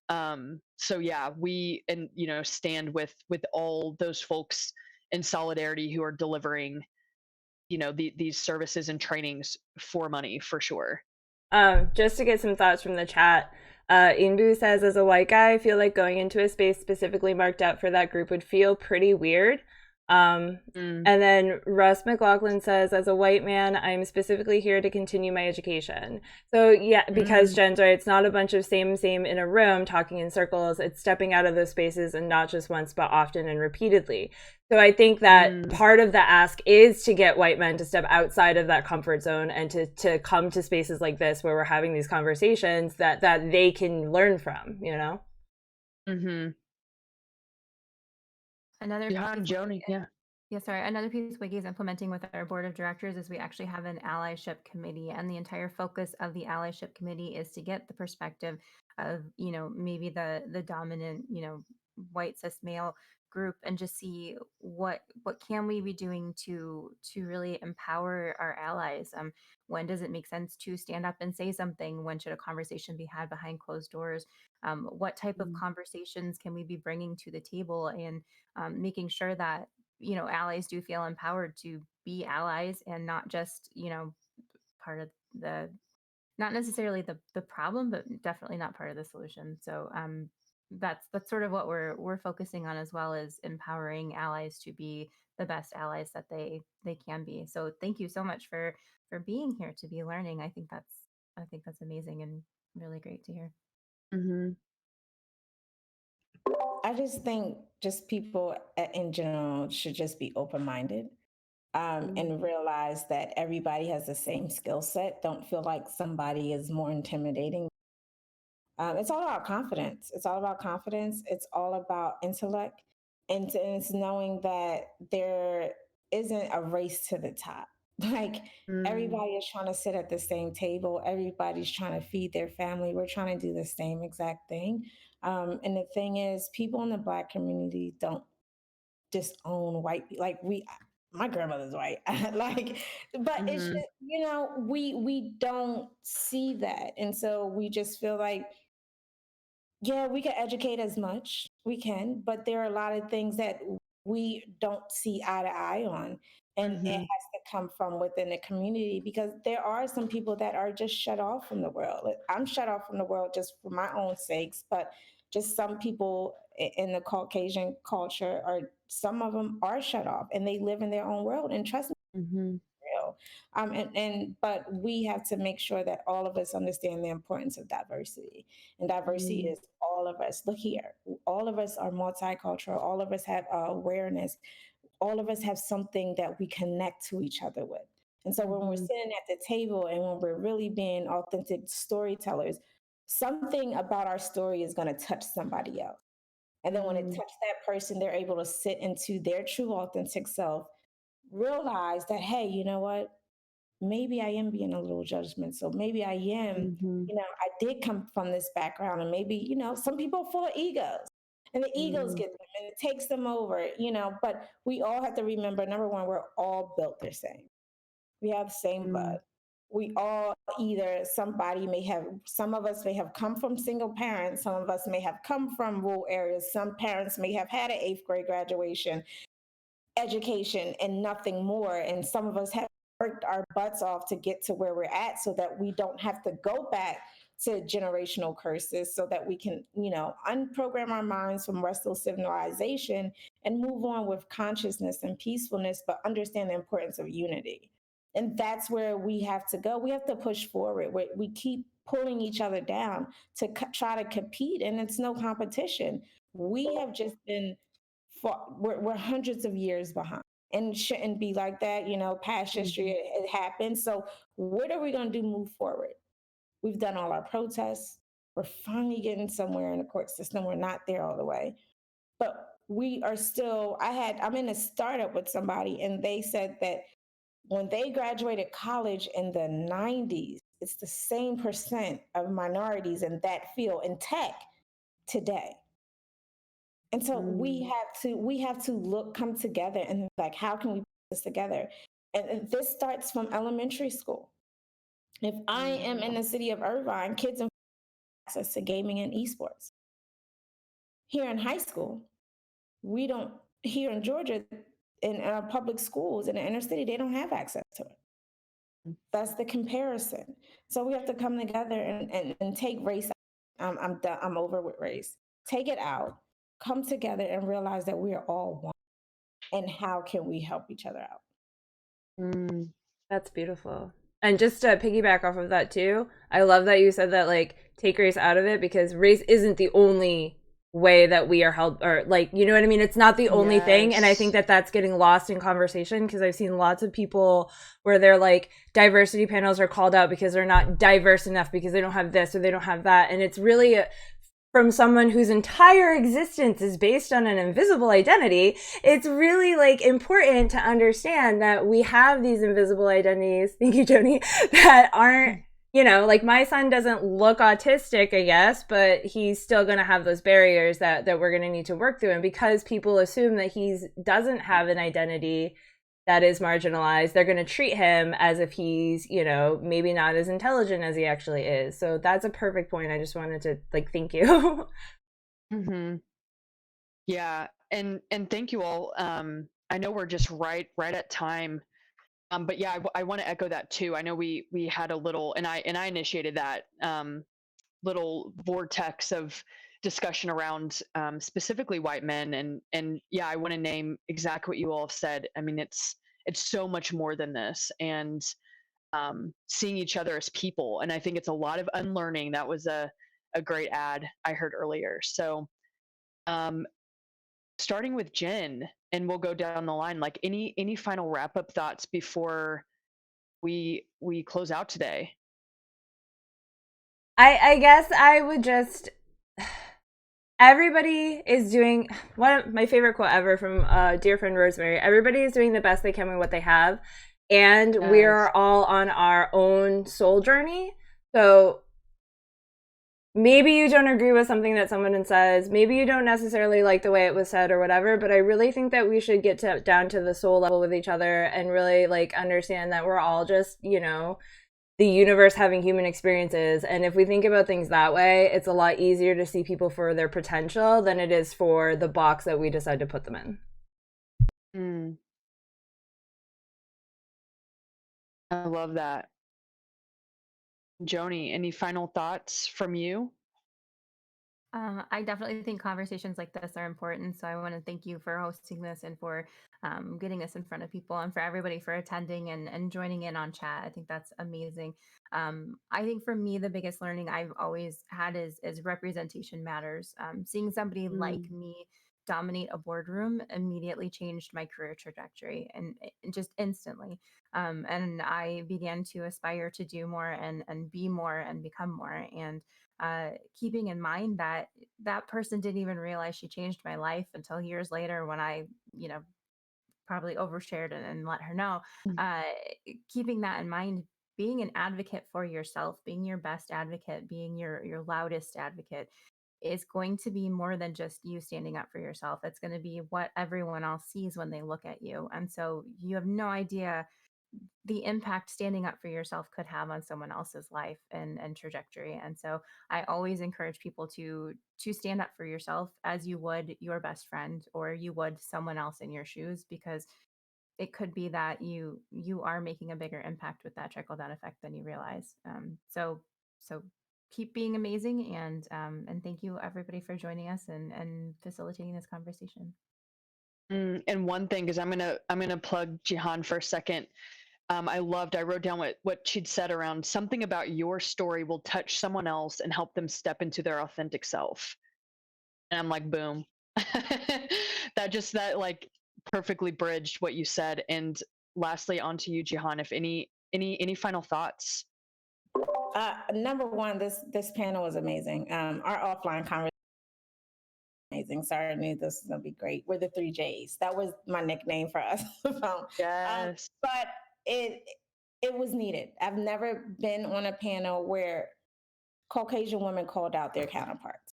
So yeah, we stand with all those folks in solidarity who are delivering these services and trainings for money for sure. Just to get some thoughts from the chat, Inbu says, as a white guy, I feel like going into a space specifically marked out for that group would feel pretty weird. And then Russ McLaughlin says, as a white man, I'm specifically here to continue my education. So yeah, because Jen's right, it's not a bunch of same in a room talking in circles. It's stepping out of those spaces, and not just once, but often and repeatedly. So I think that part of the ask is to get white men to step outside of that comfort zone and to come to spaces like this where we're having these conversations that they can learn from, you know? Another piece, Joni, yeah. Yeah, sorry. Another piece Wiki is implementing with our board of directors is we actually have an allyship committee, and the entire focus of the allyship committee is to get the perspective of, maybe the dominant, white cis male group, and just see what can we be doing to really empower our allies. When does it make sense to stand up and say something? When should a conversation be had behind closed doors? What type of conversations can we be bringing to the table, and making sure that allies do feel empowered to be allies, and not just part of the, not necessarily the problem, but definitely not part of the solution. So that's sort of what we're focusing on, as well as empowering allies to be the best allies that they can be. So thank you so much for being here to be learning. I think that's amazing and really great to hear. I just think just people in general should just be open-minded, and realize that everybody has the same skill set. Don't feel like somebody is more intimidating. It's all about confidence. It's all about confidence. It's all about intellect. And it's knowing that there isn't a race to the top. Like everybody is trying to sit at the same table. Everybody's trying to feed their family. We're trying to do the same exact thing. And the thing is, people in the Black community don't disown white people. Like my grandmother's white. Like, but it's just, we don't see that. And so we just feel like, yeah, we can educate as much we can, but there are a lot of things that we don't see eye to eye on. And it has to come from within the community, because there are some people that are just shut off from the world. I'm shut off from the world just for my own sakes, but just some people in the Caucasian culture are, some of them are shut off and they live in their own world. And trust me, real. But we have to make sure that all of us understand the importance of diversity. And diversity is all of us. Look here, all of us are multicultural. All of us have awareness. All of us have something that we connect to each other with. And so when we're sitting at the table and when we're really being authentic storytellers, something about our story is going to touch somebody else. And then when it touches that person, they're able to sit into their true authentic self, realize that, hey, you know what? Maybe I am being a little judgmental. Maybe I am, I did come from this background, and maybe, some people are full of egos, and the egos get them and it takes them over, but we all have to remember, number one, we're all built the same. We have the same blood. We all either some of us may have come from single parents, some of us may have come from rural areas, some parents may have had an 8th grade graduation education and nothing more. And some of us have worked our butts off to get to where we're at, so that we don't have to go back to generational curses, so that we can, unprogram our minds from Western civilization and move on with consciousness and peacefulness, but understand the importance of unity. And that's where we have to go. We have to push forward. We keep pulling each other down to try to compete, and it's no competition. We have just been we're hundreds of years behind, and it shouldn't be like that. Past history, it happens. So what are we going to do? Move forward. We've done all our protests. We're finally getting somewhere in the court system. We're not there all the way, but we are still. I'm in a startup with somebody, and they said that when they graduated college in the 90s, it's the same percent of minorities in that field in tech today. And so we have to come together and, like, how can we put this together? And this starts from elementary school. If I am in the city of Irvine, kids have access to gaming and esports. Here in high school, we don't. Here in Georgia, in our public schools in the inner city, they don't have access to it. That's the comparison. So we have to come together and take race out. I'm done. I'm over with race. Take it out, come together and realize that we are all one. And how can we help each other out? Mm. That's beautiful. And just to piggyback off of that too, I love that you said that, like, take race out of it, because race isn't the only way that we are held, or, like, you know what I mean? It's not the only thing. And I think that that's getting lost in conversation, because I've seen lots of people where they're like, diversity panels are called out because they're not diverse enough, because they don't have this or they don't have that. And it's really from someone whose entire existence is based on an invisible identity, it's really, like, important to understand that we have these invisible identities, thank you, Joni, that aren't, you know, like, my son doesn't look autistic, I guess, but he's still going to have those barriers that we're going to need to work through. And because people assume that he doesn't have an identity that is marginalized, they're going to treat him as if he's, you know, maybe not as intelligent as he actually is. So that's a perfect point. I just wanted to, like, thank you. Mm-hmm. Yeah, and thank you all. I know we're just right at time. But yeah, I want to echo that too. I know we had a little, and I initiated that little vortex of discussion around specifically white men, and yeah, I want to name exactly what you all have said. I mean, it's so much more than this, and seeing each other as people. And I think it's a lot of unlearning. That was a great ad I heard earlier. So starting with Jen, and we'll go down the line. Like, any final wrap up thoughts before we close out today? I guess I would just, everybody is doing, one of my favorite quote ever from dear friend Rosemary, everybody is doing the best they can with what they have, and Yes. we're all on our own soul journey. So maybe you don't agree with something that someone says, maybe you don't necessarily like the way it was said or whatever, but I really think that we should get down to the soul level with each other and really, like, understand that we're all just, you know, the universe having human experiences. And if we think about things that way, it's a lot easier to see people for their potential than it is for the box that we decide to put them in. I love that. Joni, any final thoughts from you? I definitely think conversations like this are important. So I want to thank you for hosting this and for getting us in front of people, and for everybody for attending and joining in on chat. I think that's amazing. I think for me, the biggest learning I've always had is representation matters. Seeing somebody like me dominate a boardroom immediately changed my career trajectory, and just instantly. And I began to aspire to do more and be more and become more. And keeping in mind that that person didn't even realize she changed my life until years later, when I, probably overshared and let her know. Uh, Keeping that in mind, being an advocate for yourself, being your best advocate, being your loudest advocate, is going to be more than just you standing up for yourself. It's going to be what everyone else sees when they look at you. And so you have no idea the impact standing up for yourself could have on someone else's life and trajectory. And so I always encourage people to stand up for yourself as you would your best friend, or you would someone else in your shoes, because it could be that you are making a bigger impact with that trickle down effect than you realize. So keep being amazing, and thank you everybody for joining us and facilitating this conversation. And one thing, because I'm gonna plug Jihan for a second. I wrote down what she'd said around something about your story will touch someone else and help them step into their authentic self. And I'm like, boom. that like perfectly bridged what you said. And lastly, on to you, Jihan, if any final thoughts? Number one, this panel was amazing. Our offline conversation, amazing. Sorry, I knew this was gonna be great. We're the 3Js. That was my nickname for us. Yes. But it was needed. I've never been on a panel where Caucasian women called out their counterparts,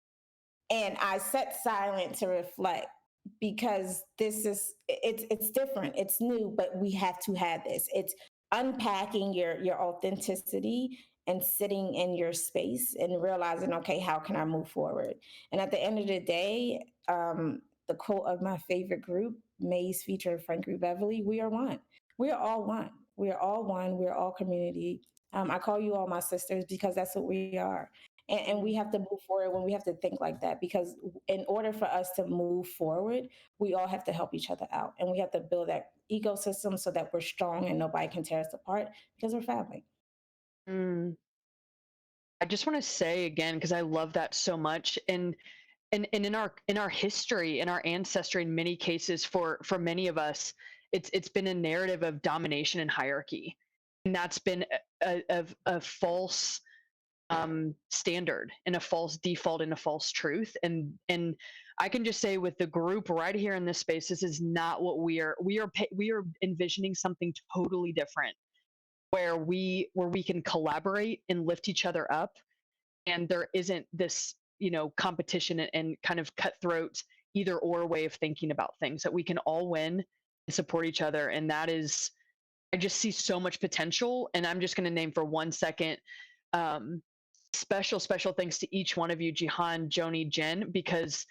and I sat silent to reflect, because it's different, it's new, but we have to have this. It's unpacking your authenticity and sitting in your space and realizing, okay, how can I move forward? And at the end of the day, the quote of my favorite group Maze feature Frankie Beverly, we are one. We are all one. We are all one. We are all community. I call you all my sisters because that's what we are. And we have to move forward when we have to think like that, because in order for us to move forward, we all have to help each other out. And we have to build that ecosystem so that we're strong and nobody can tear us apart because we're family. Mm. I just want to say again, because I love that so much. And in our history, in our ancestry, in many cases, for many of us, it's been a narrative of domination and hierarchy, and that's been a false standard and a false default and a false truth. And I can just say with the group right here in this space, this is not what we are envisioning something totally different, where we can collaborate and lift each other up, and there isn't this, competition and kind of cutthroat either or way of thinking about things, that we can all win and support each other. And that is, I just see so much potential. And I'm just going to name for 1 second, um, special thanks to each one of you, Jihan, Joni, Jen, because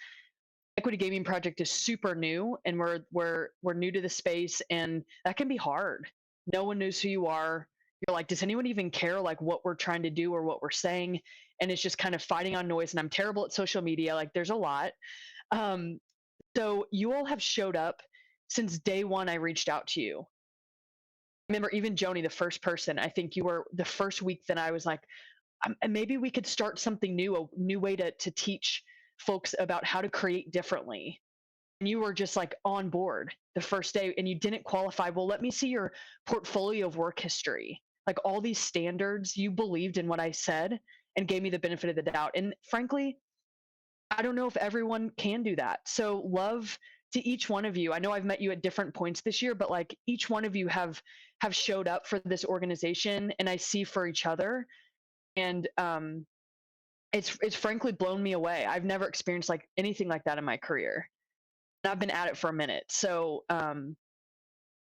Equity Gaming Project is super new, and we're new to the space, and that can be hard. No one knows who you are. You're like, does anyone even care like what we're trying to do or what we're saying? And it's just kind of fighting on noise. And I'm terrible at social media. Like, there's a lot. Um, so you all have showed up since day one. I reached out to you. Remember, even Joni, the first person. I think you were the first week that I was like, maybe we could start something new, a new way to teach folks about how to create differently. And you were just like on board the first day, and you didn't qualify. Well, let me see your portfolio of work history. Like, all these standards, you believed in what I said and gave me the benefit of the doubt. And frankly, I don't know if everyone can do that. So love to each one of you. I know I've met you at different points this year, but like, each one of you have showed up for this organization, and I see for each other. And it's frankly blown me away. I've never experienced like anything like that in my career. And I've been at it for a minute. So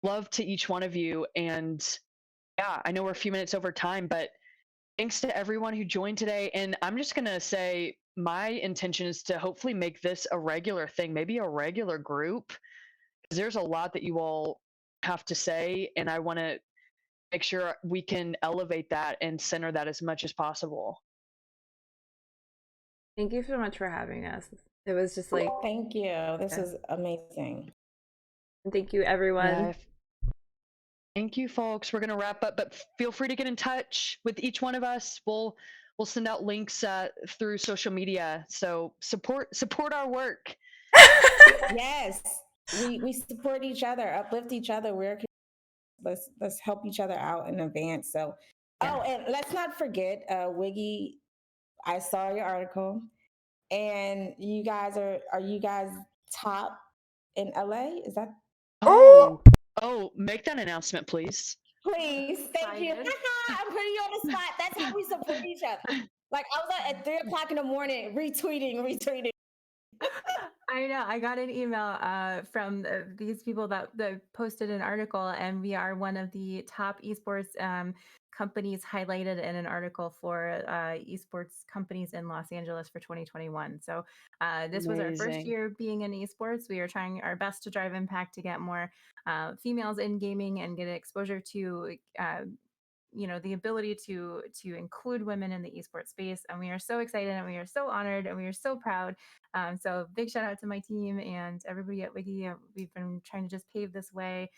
love to each one of you. And yeah, I know we're a few minutes over time, but thanks to everyone who joined today. And I'm just going to say my intention is to hopefully make this a regular thing, maybe a regular group, because there's a lot that you all have to say. And I want to make sure we can elevate that and center that as much as possible. Thank you so much for having us. It was just like, thank you. This is amazing. Thank you, everyone. Yeah. Thank you, folks. We're going to wrap up, but feel free to get in touch with each one of us. We'll send out links through social media. So support our work. Yes, we support each other, uplift each other. Let's help each other out in advance. So, yeah. Oh, and let's not forget, Wiggy. I saw your article, and you guys are you guys top in LA? Is that? Oh, make that announcement, please. Please, thank you. I'm putting you on the spot. That's how we support each other. Like, I was at 3:00 in the morning retweeting. I know. I got an email from these people that posted an article, and we are one of the top esports companies highlighted in an article for esports companies in Los Angeles for 2021. So this was our first year being in esports. We are trying our best to drive impact to get more females in gaming and get exposure to the ability to include women in the esports space. And we are so excited, and we are so honored, and we are so proud. So big shout out to my team and everybody at Wiggy. We've been trying to just pave this way.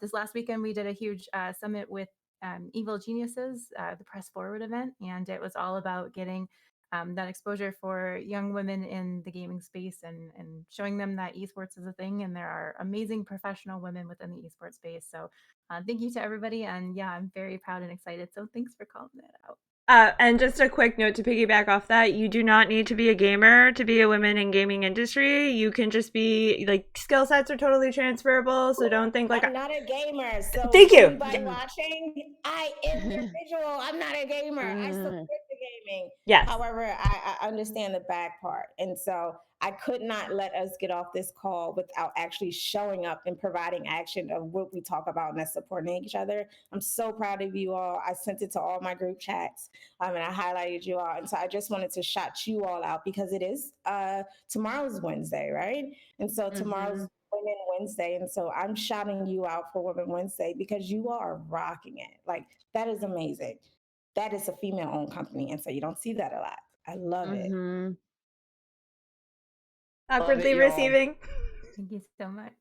This last weekend we did a huge summit with Evil Geniuses, the Press Forward event, and it was all about getting that exposure for young women in the gaming space, and showing them that esports is a thing, and there are amazing professional women within the esports space. So thank you to everybody, and yeah, I'm very proud and excited. So thanks for calling that out. And just a quick note to piggyback off that, you do not need to be a gamer to be a woman in gaming industry. You can just be, like, skill sets are totally transferable, so don't think like... I'm not a gamer, so thank you. Anybody watching, I am individual. I'm not a gamer. I support the gaming. Yes. However, I understand the back part. And so I could not let us get off this call without actually showing up and providing action of what we talk about, and that's supporting each other. I'm so proud of you all. I sent it to all my group chats, and I highlighted you all. And so I just wanted to shout you all out, because it is tomorrow's Wednesday, right? And so tomorrow's Women Wednesday. And so I'm shouting you out for Women Wednesday because you are rocking it. Like, that is amazing. That is a female owned company. And so you don't see that a lot. I love it. Mm-hmm. Awkwardly y'all. receiving. Thank you so much.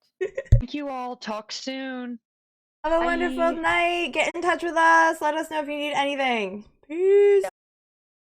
Thank you all. Talk soon. Have a Bye. wonderful night. Get in touch with us. Let us know if you need anything. Peace.